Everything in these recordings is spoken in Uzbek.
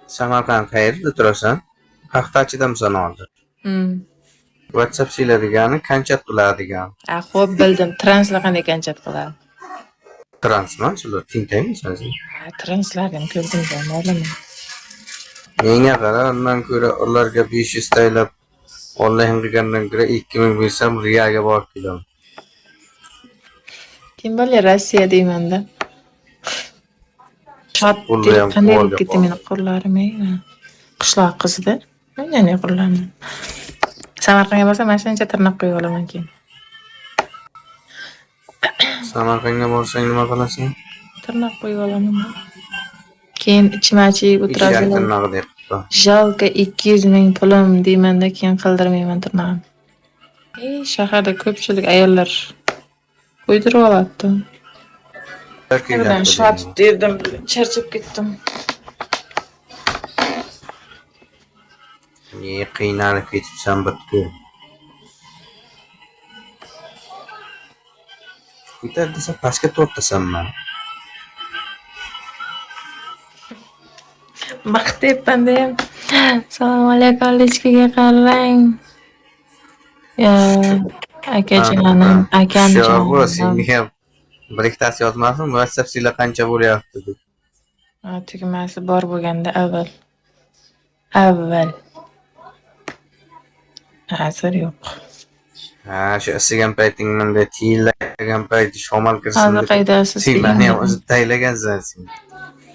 Samarqand qayerda turasan? Paxtachidan hozir. WhatsApp siladigan, kanchat qiladigan. Xo'p, bildim. Translar qanday kanchat qiladi? Transman shular tintaymisan sen? Translarni ko'rdim bo'lmadimi? Menga qara, undan ko'ra ularga 500 taylab onlayn qilgandan ko'ra 2000 bersam riyaga borib kelaman. Kim bilir Rossiya deymanda. Pulni ham Qanday qo'lga bo'lib ketdi meni qo'llarim? Qishloq qizida. Mana qo'llarim. Samarqandga borsam mana shuncha tirnoq qo'yib olaman keyin. Samarqandga borsang nima qilasan? Tirnoq qo'yib olaman. Keyin ichma-ichib o'tiradi. Tirnoq debdi. Jalka 200 ming pulim deymanda keyin qildirmayman tirnog'im. Shaharda ko'pchilik ayollar qo'ydirib oladi. Birdan shatib derdim, charchab ketdim. Ne qiynalib ketibsan butkul. Ko'tar desa pastga tortasanman. Maqtayapman ham. Assalomu alaykum, lechkaga qarang. Akajonim, Sho'rva senga ham bir ikkitasi yozmasin, WhatsApp sila qancha bo'lyapti deb. Tugmasi bor bo'lganda avval. Hozir yo'q. Shu isigan payting menda tiyilgan payti shamol kirsin. Hozir qaydasiz? Seni ham o'zi taylagansan sen.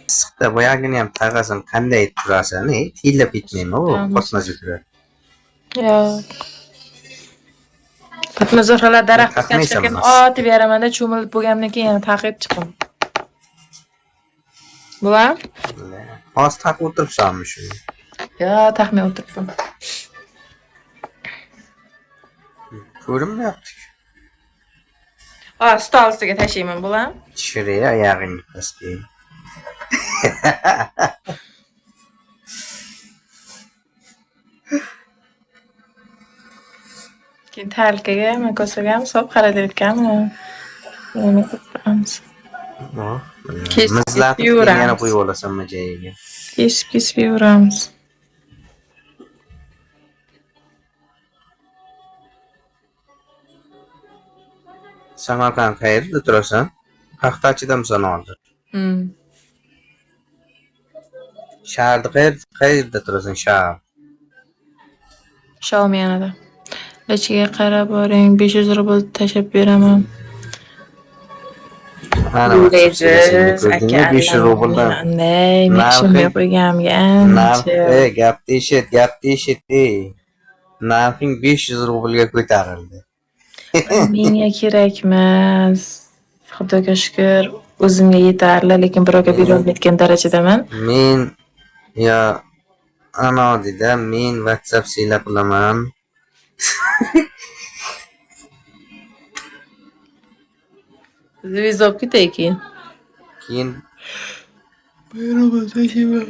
Issiqda boyagini ham taqasan, qanday turasan? Tiyilib ketmaymi u? Qotmas o'tiradi. Yo'q. Fatmazorlar daraxtga chiqgan otib beramanda cho'milib bo'lgandan keyin yana taqib chiqdim. Bular? Hozir taqib o'tiribsanmi shu? Yo'q, taqmay o'tiribman. Ko'rinmayapti. Stol ustiga tashlayman, bular? Tushirey oyog'ingni pastga. Keyin talkaga, makosaga ham solib qaralayotganmi? Nima qilamiz? Mizlatib yana qo'yib olasanmi joyiga? Kesib yuramiz. Samarqand qayerda turasan? Paxtachidansan hozir. Shaharda qayerda turasan? Shomiyanada. Lechkaga qarab boring, 500 rubl tashab beraman. Ana 500 rubldan. Narxi qo'yganimga ancha. Gap eshit. Narxing 500 rublga ko'tarildi. Menga kerakmas. Xudoga shukr, o'zimga yetarli, lekin birovga bera olmayotgan darajadaman. Men anodida men WhatsApp silab qilaman. Zvizop ketay keyin. Buyruq tashiyman.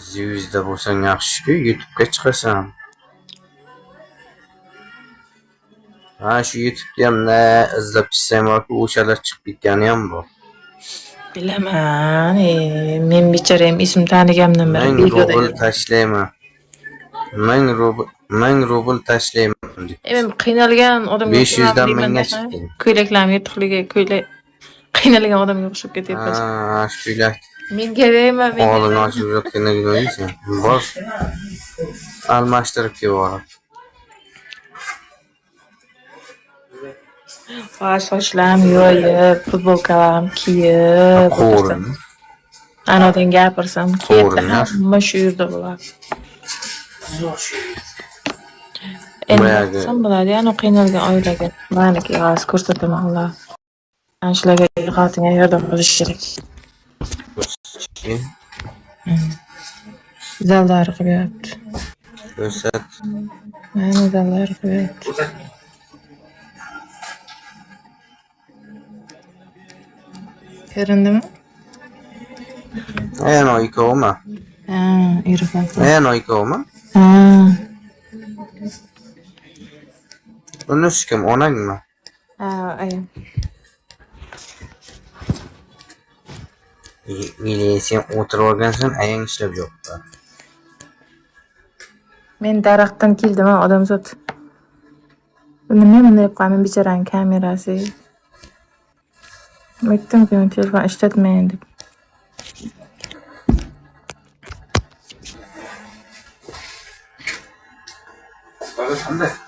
Zvizda bo'lsang yaxshi-ku, YouTube'ga chiqasan. Shu YouTube'da ham izlab chizsam yoki o'shalar chiqib ketgani ham bor. Bilaman, men bechoram ism taniganimdan beri videoda tashlayman. 1000 rubl tashlayman. Men qiynalgan odamga 500 dan 1000 ga chiqdi. Ko'ylaklarim yirtiqligi, qiynalgan odamga o'xshab ketyapti. Shu ko'ylak. Menga deyman, Qo'lini ochib yotgandan ko'raysan. Bor. Almashtirib yuborib. Sochlarim yoyib, futbolkalarim kiyib, anadan gapirsam, hamma shu yerda bo'ladi. Endi ham bo'ladi, yana qiynalgan oilaga. Meniki hozir ko'rsataman ular. Ana shularga xotinga yordam qilish kerak. Zallar qilyapti. Ko'rsat. Mana zallar qilyapti. Ko'rindimi? Ikkovmi? Irfan. Ikkovmi? Bunisi kim? Onangmi? Ayam. Meleğe sen oturup organsan ayağın işlep yok da. Men daraktan kildim ha odamzat. Nima bunday yapqanman bechoraning kamerasi. Aytdim ki men telefon ishlatmayman deb. Bana sen de.